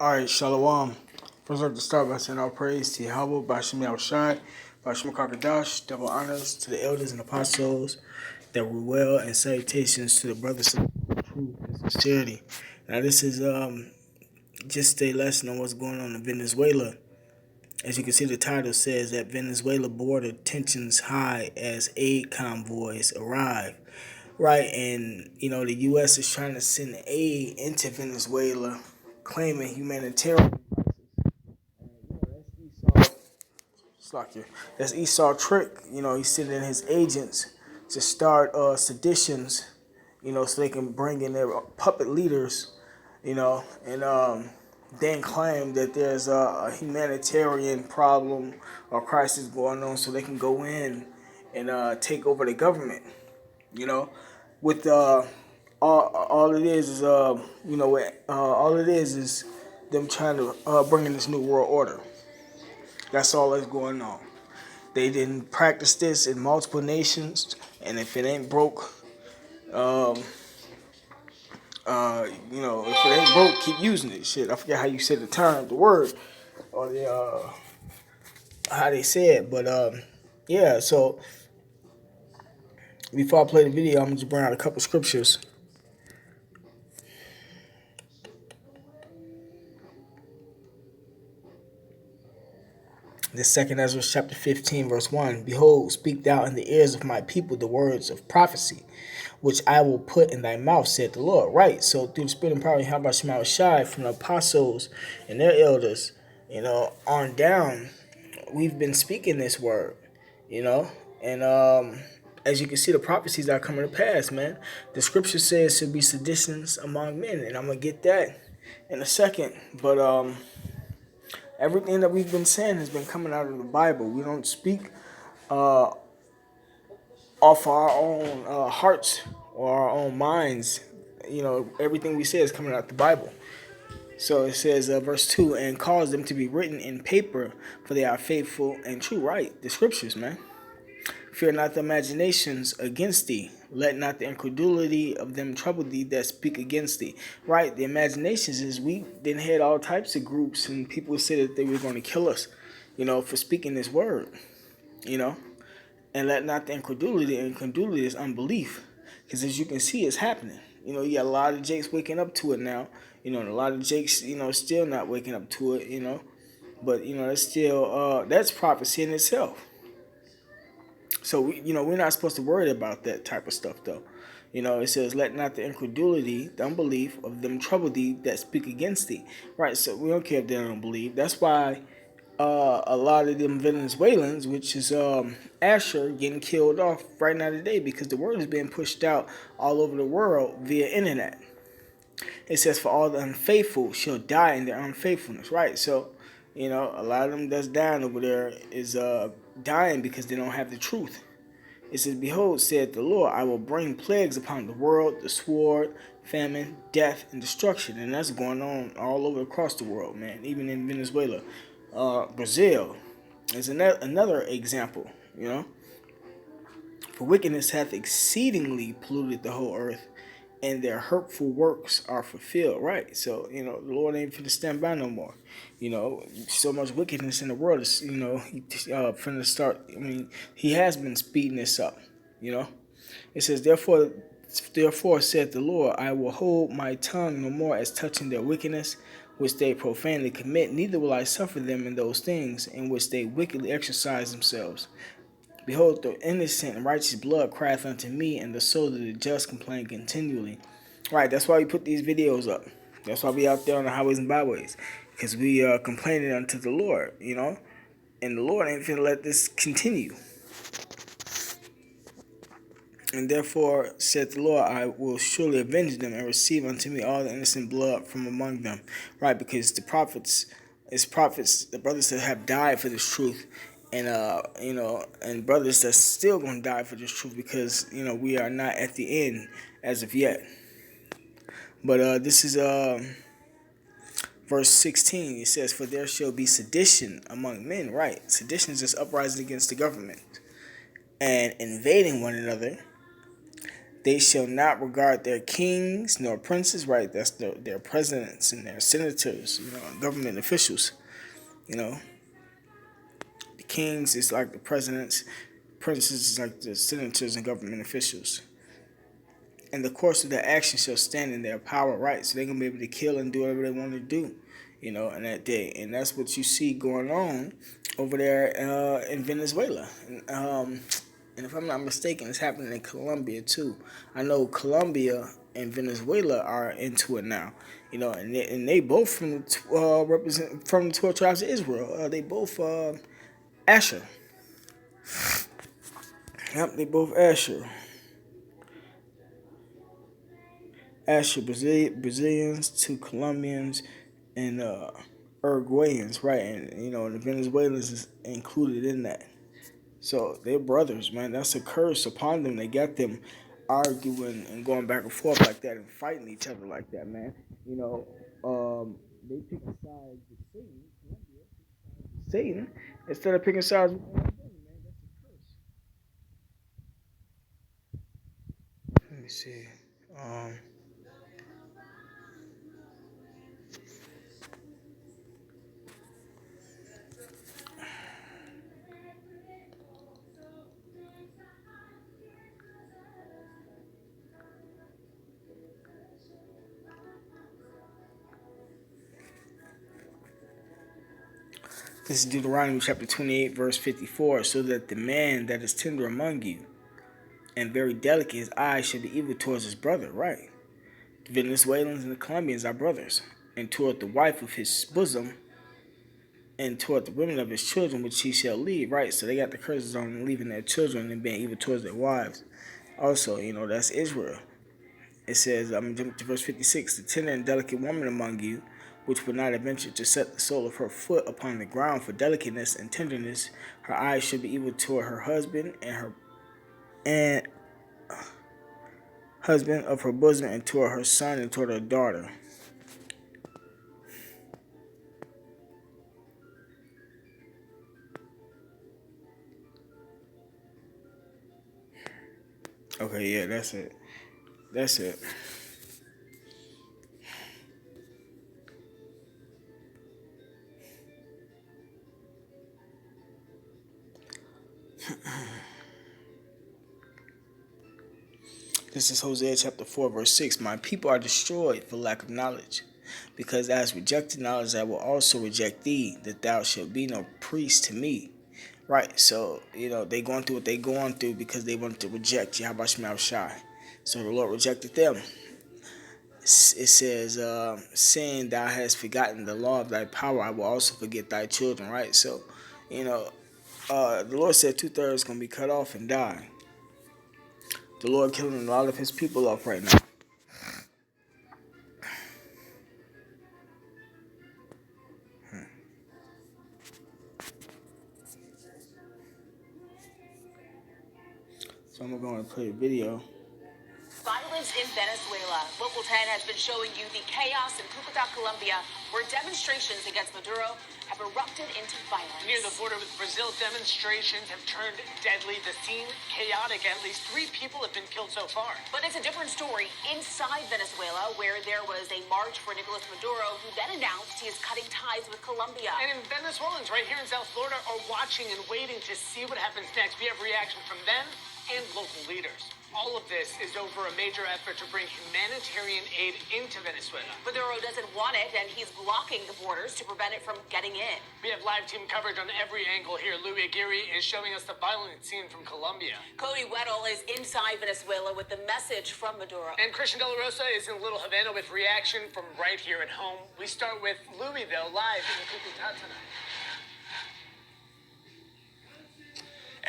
Alright, Shalom. First, I'd like to start by saying all praise to Yahweh, Bashim Yahushai, Bashim Kakadash, double honors to the elders and apostles that were well, and salutations to the brothers of truth and sincerity. Now, this is just a lesson on what's going on in Venezuela. As you can see, the title says that Venezuela border tensions high as aid convoys arrive. Right, and the U.S. is trying to send aid into Venezuela, claiming humanitarian. That's Esau Trick. He's sending his agents to start seditions, so they can bring in their puppet leaders, and then claim that there's a humanitarian problem or crisis going on, so they can go in and take over the government. You know, with all it is all it is them trying to bring in this new world order. That's all that's going on. They didn't practice this in multiple nations, and if it ain't broke, if it ain't broke, keep using it. Shit, I forget how you said the word, or how they say it, but yeah. So before I play the video, I'm gonna just bring out a couple scriptures. The second Ezra chapter 15, verse 1. Behold, speak thou in the ears of my people the words of prophecy, which I will put in thy mouth, said the Lord. Right. So through the spirit and power of Yahweh Shema Shai, from the apostles and their elders, on down, we've been speaking this word, and as you can see, the prophecies are coming to pass, man. The scripture says should be seditions among men, and I'm gonna get that in a second. But everything that we've been saying has been coming out of the Bible. We don't speak off our own hearts or our own minds. Everything we say is coming out the Bible. So it says, verse 2, and cause them to be written in paper, for they are faithful and true. Right, the scriptures, man. Fear not the imaginations against thee. Let not the incredulity of them trouble thee that speak against thee. Right, the imaginations is we then had all types of groups, and people said that they were going to kill us, for speaking this word, And let not the incredulity. Incredulity is unbelief, because as you can see, it's happening. You got a lot of jakes waking up to it now. And a lot of jakes, still not waking up to it. But that's still that's prophecy in itself. So we're not supposed to worry about that type of stuff, though. It says, "Let not the incredulity, the unbelief of them trouble thee that speak against thee." Right. So we don't care if they don't believe. That's why a lot of them Venezuelans, which is Asher, getting killed off right now today, because the word is being pushed out all over the world via internet. It says, "For all the unfaithful shall die in their unfaithfulness." Right. So a lot of them that's dying over there is dying because they don't have the truth. It says, "Behold, said the Lord, I will bring plagues upon the world, the sword, famine, death, and destruction." And that's going on all over across the world, man. Even in Venezuela, Brazil is another example. For wickedness hath exceedingly polluted the whole earth, and their hurtful works are fulfilled. Right. So the Lord ain't finna stand by no more. So much wickedness in the world is finna start. I mean, he has been speeding this up. It says, therefore said the Lord, I will hold my tongue no more as touching their wickedness which they profanely commit, neither will I suffer them in those things in which they wickedly exercise themselves. Behold, the innocent and righteous blood crieth unto me, and the soul of the just complain continually. Right, that's why we put these videos up. That's why we out there on the highways and byways, because we are complaining unto the Lord, and the Lord ain't finna let this continue. And therefore, said the Lord, I will surely avenge them and receive unto me all the innocent blood from among them. Right, because the prophets, the brothers that have died for this truth, and and brothers that's still gonna die for this truth, because we are not at the end as of yet. But this is verse 16. It says, "For there shall be sedition among men." Right, sedition is just uprising against the government and invading one another. They shall not regard their kings nor princes, right? That's their presidents and their senators, government officials. You know, the kings is like the presidents, princes is like the senators and government officials. And the course of their action shall stand in their power, right? So they're gonna be able to kill and do whatever they want to do, in that day. And that's what you see going on over there in Venezuela. And if I'm not mistaken, it's happening in Colombia too. I know Colombia and Venezuela are into it now. And they both from the represent from the 12 tribes of Israel. They both Asher. Yep, they both Asher. Brazilians to Colombians and Uruguayans, right? And the Venezuelans is included in that. So they're brothers, man. That's a curse upon them. They got them arguing and going back and forth like that and fighting each other like that, man. They pick sides with Satan instead of picking sides with man. That's a curse. Let me see. Um, This is Deuteronomy chapter 28, verse 54. So that the man that is tender among you and very delicate, his eyes should be evil towards his brother, right? The Venezuelans and the Colombians are brothers. And toward the wife of his bosom, and toward the women of his children, which he shall leave, right? So they got the curses on leaving their children and being evil towards their wives. Also, that's Israel. It says, I'm jumping to verse 56, the tender and delicate woman among you, which would not adventure to set the sole of her foot upon the ground for delicateness and tenderness, her eyes should be evil toward her husband and husband of her bosom, and toward her son and toward her daughter. Okay, yeah, that's it. That's it. This is Hosea chapter 4, verse 6. My people are destroyed for lack of knowledge. Because thou hast rejected knowledge, I will also reject thee, that thou shalt be no priest to me. Right, so, they going through what they going through because they wanted to reject Yahweh Shema Shai. So the Lord rejected them. It says, saying thou hast forgotten the law of thy power, I will also forget thy children, right? So, the Lord said 2/3 going to be cut off and die. The Lord killing a lot of his people off right now. So I'm going to play a video. Violence in Venezuela. Local 10 has been showing you the chaos in Cúcuta, Colombia, where demonstrations against Maduro have erupted into violence. Near the border with Brazil, demonstrations have turned deadly. The scene chaotic. At least 3 people have been killed so far. But it's a different story inside Venezuela, where there was a march for Nicolas Maduro, who then announced he is cutting ties with Colombia. And Venezuelans right here in South Florida are watching and waiting to see what happens next. We have reaction from them and local leaders. All of this is over a major effort to bring humanitarian aid into Venezuela. Maduro doesn't want it, and he's blocking the borders to prevent it from getting in. We have live team coverage on every angle here. Louis Aguirre is showing us the violent scene from Colombia. Cody Weddle is inside Venezuela with the message from Maduro. And Christian De La Rosa is in Little Havana with reaction from right here at home. We start with Louis, though, live in Cúcuta tonight.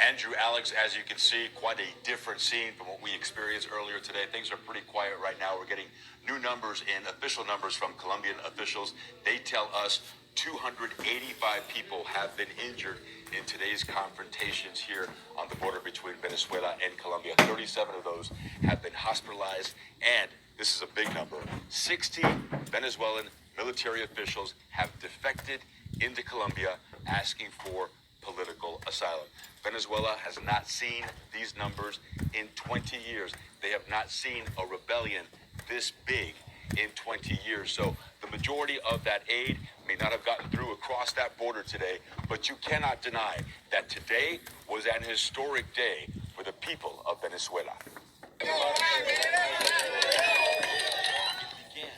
Andrew, Alex, as you can see, quite a different scene from what we experienced earlier today. Things are pretty quiet right now. We're getting new numbers and official numbers from Colombian officials. They tell us 285 people have been injured in today's confrontations here on the border between Venezuela and Colombia. 37 of those have been hospitalized, and this is a big number. 60 Venezuelan military officials have defected into Colombia asking for political asylum. Venezuela has not seen these numbers in 20 years. They have not seen a rebellion this big in 20 years. So the majority of that aid may not have gotten through across that border today, but you cannot deny that today was an historic day for the people of Venezuela. It began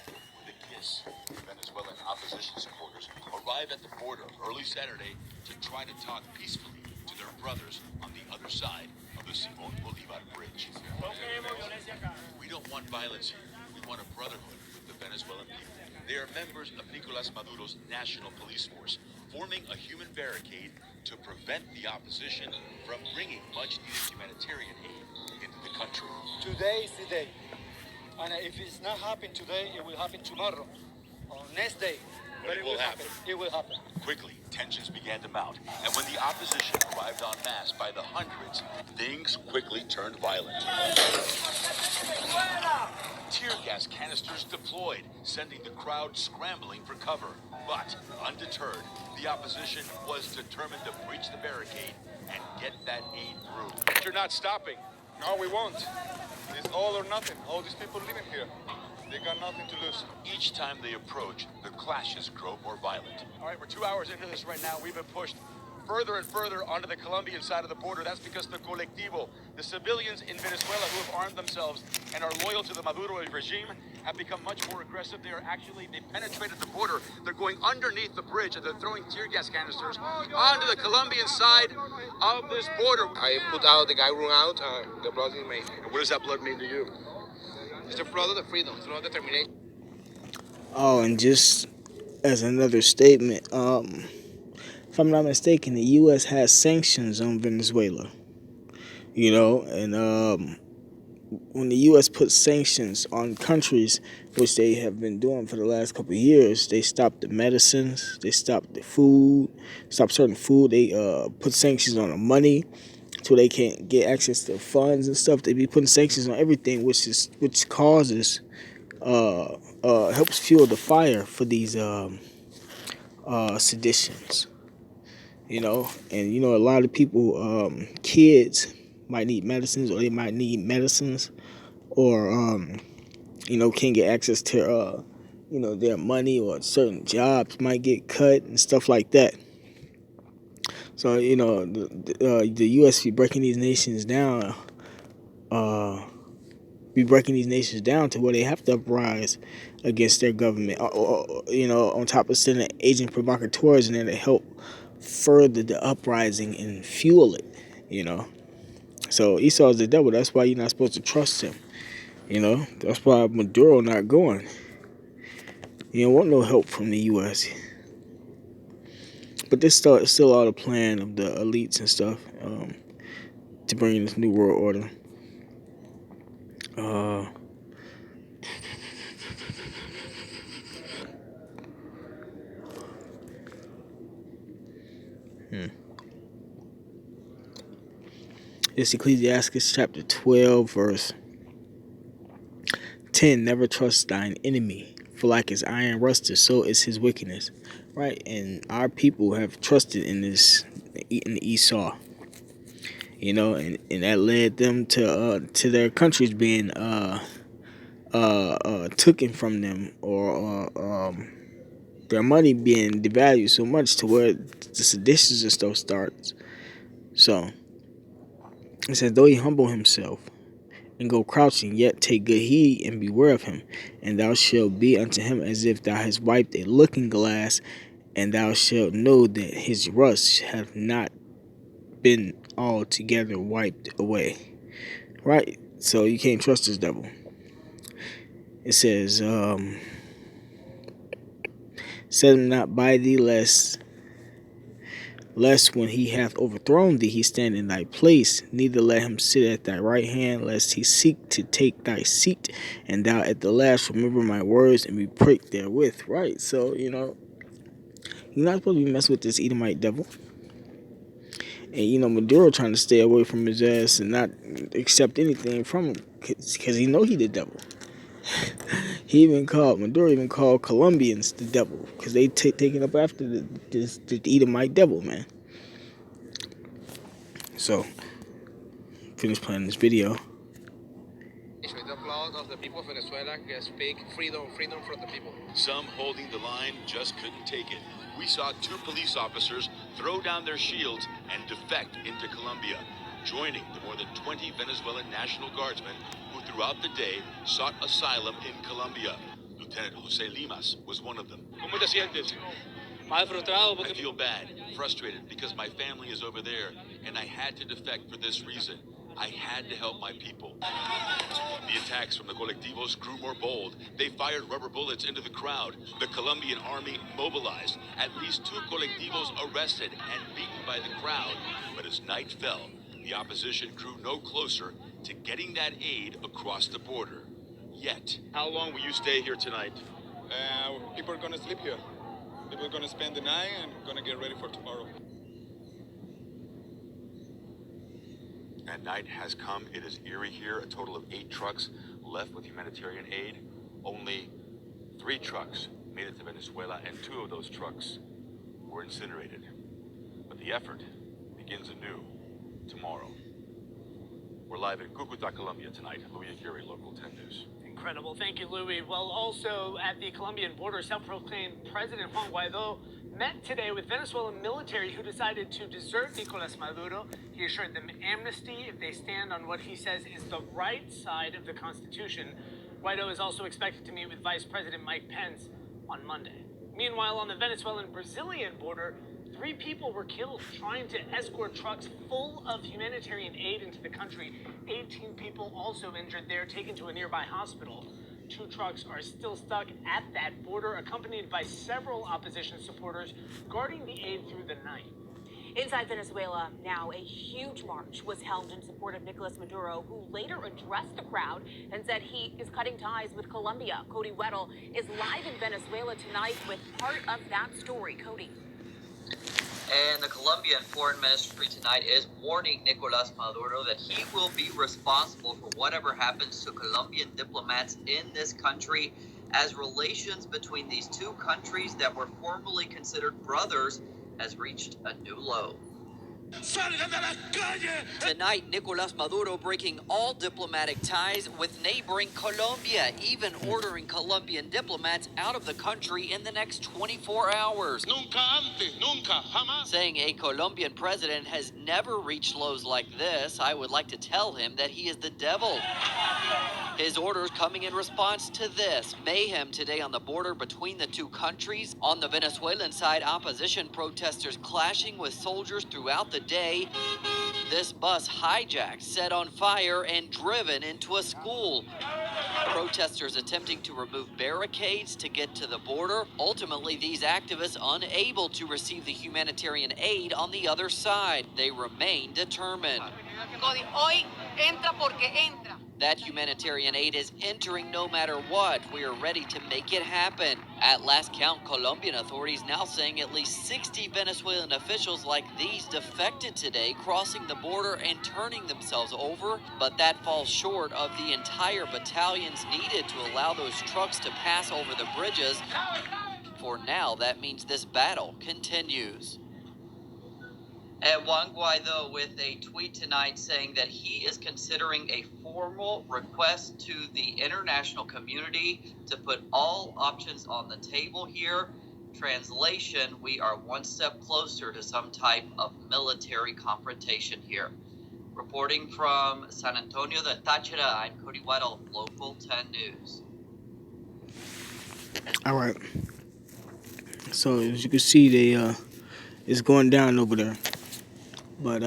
with a kiss. Venezuelan opposition supporters arrived at the border early Saturday to try to talk peacefully to their brothers on the other side of the Simon Bolivar Bridge. We don't want violence here. We want a brotherhood with the Venezuelan people. They are members of Nicolas Maduro's National Police Force, forming a human barricade to prevent the opposition from bringing much-needed humanitarian aid into the country. Today is the day. And if it's not happening today, it will happen tomorrow or next day. But it will happen. It will happen. Quickly, tensions began to mount, and when the opposition arrived en masse by the hundreds, things quickly turned violent. Tear gas canisters deployed, sending the crowd scrambling for cover. But, undeterred, the opposition was determined to breach the barricade and get that aid through. You're not stopping. No, we won't. It's all or nothing. All these people living here, they got nothing to lose. Each time they approached, the clashes grow more violent. All right, we're 2 hours into this right now. We've been pushed further and further onto the Colombian side of the border. That's because the colectivo, the civilians in Venezuela who have armed themselves and are loyal to the Maduro regime, have become much more aggressive. They penetrated the border. They're going underneath the bridge and they're throwing tear gas canisters onto the Colombian side of this border. I put out the guy run out. The blood is made. What does that blood mean to you? It's the blood of the freedom. It's the blood of determination. Oh, and just as another statement, if I'm not mistaken, the U.S. has sanctions on Venezuela. You know, and when the U.S. puts sanctions on countries, which they have been doing for the last couple of years, they stop the medicines, they stop the food, stop certain food. They put sanctions on the money, so they can't get access to funds and stuff. They be putting sanctions on everything, which causes helps fuel the fire for these seditions. You know, and you know a lot of people, kids might need medicines, or they might need medicines, or you know, can't get access to you know, their money, or certain jobs might get cut and stuff like that. So you know, the U.S. be breaking these nations down, to where they have to uprise against their government, you know, on top of sending agent provocateurs in there to help further the uprising and fuel it, you know. So Esau is the devil. That's why you're not supposed to trust him, you know. That's why Maduro not going. You don't want no help from the U.S. But this still all the plan of the elites and stuff, to bring in this new world order. It's Ecclesiastes chapter 12, verse 10. Never trust thine enemy, for like as iron rusteth, so is his wickedness. Right? And our people have trusted in Esau. You know, and that led them to their countries being taken from them, or their money being devalued so much to where the seditions and stuff starts. So it says, though he humble himself and go crouching, yet take good heed and beware of him, and thou shalt be unto him as if thou hast wiped a looking glass, and thou shalt know that his rust hath not been altogether wiped away. Right? So you can't trust this devil. It says, set him not by thee, lest when he hath overthrown thee, he stand in thy place. Neither let him sit at thy right hand, lest he seek to take thy seat, and thou at the last remember my words and be pricked therewith. Right? So, you know, you're not supposed to be messing with this Edomite devil. And, you know, Maduro trying to stay away from his ass and not accept anything from him, because he know he the devil. Maduro even called Colombians the devil, because they taking up after the Edomite devil, man. So, finish playing this video. The applause of the people of Venezuela can speak freedom, freedom from the people. Some holding the line just couldn't take it. We saw 2 police officers throw down their shields and defect into Colombia, joining the more than 20 Venezuelan National Guardsmen who throughout the day sought asylum in Colombia. Lieutenant Jose Limas was one of them. ¿Cómo te sientes? Más frustrado I porque feel bad, frustrated because my family is over there and I had to defect for this reason. I had to help my people. The attacks from the colectivos grew more bold. They fired rubber bullets into the crowd. The Colombian army mobilized. At least 2 colectivos arrested and beaten by the crowd. But as night fell, the opposition grew no closer to getting that aid across the border. Yet. How long will you stay here tonight? people are going to sleep here. People are going to spend the night and going to get ready for tomorrow. And night has come. It is eerie here. A total of 8 trucks left with humanitarian aid. Only 3 trucks made it to Venezuela, and 2 of those trucks were incinerated. But the effort begins anew tomorrow. We're live in Cucuta, Colombia tonight. Louis Aguirre, Local 10 News. Incredible. Thank you, Louis. Well, also at the Colombian border, self-proclaimed President Juan Guaido met today with Venezuelan military who decided to desert Nicolas Maduro. He assured them amnesty if they stand on what he says is the right side of the Constitution. Guaido is also expected to meet with Vice President Mike Pence on Monday. Meanwhile, on the Venezuelan-Brazilian border, 3 people were killed trying to escort trucks full of humanitarian aid into the country. 18 people also injured there, taken to a nearby hospital. 2 trucks are still stuck at that border, accompanied by several opposition supporters guarding the aid through the night. Inside Venezuela now, a huge march was held in support of Nicolas Maduro, who later addressed the crowd and said he is cutting ties with Colombia. Cody Weddle is live in Venezuela tonight with part of that story. Cody. And the Colombian Foreign Ministry tonight is warning Nicolas Maduro that he will be responsible for whatever happens to Colombian diplomats in this country, as relations between these 2 countries that were formerly considered brothers has reached a new low. Tonight, Nicolas Maduro breaking all diplomatic ties with neighboring Colombia, even ordering Colombian diplomats out of the country in the next 24 hours. Nunca antes, nunca, jamás. Saying a Colombian president has never reached lows like this, I would like to tell him that he is the devil. His orders coming in response to this mayhem today on the border between the 2 countries. On the Venezuelan side, opposition protesters clashing with soldiers throughout the day. This bus hijacked, set on fire, and driven into a school. Protesters attempting to remove barricades to get to the border. Ultimately, these activists unable to receive the humanitarian aid on the other side. They remain determined. Hoy entra porque entra. That humanitarian aid is entering no matter what. We are ready to make it happen. At last count, Colombian authorities now saying at least 60 Venezuelan officials like these defected today, crossing the border and turning themselves over. But that falls short of the entire battalions needed to allow those trucks to pass over the bridges. For now, that means this battle continues. And Juan Guaido with a tweet tonight saying that he is considering a formal request to the international community to put all options on the table here. Translation, we are one step closer to some type of military confrontation here. Reporting from San Antonio de Táchira, I'm Cody Weddle, Local 10 News. All right. So as you can see, it's going down over there. But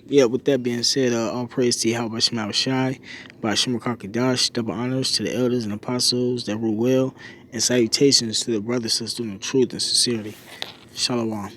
yeah, with that being said, all praise to Yahweh Shema Shai, by Shema Kakadash, double honors to the elders and apostles that rule well, and salutations to the brothers and sisters in truth and sincerity. Shalom.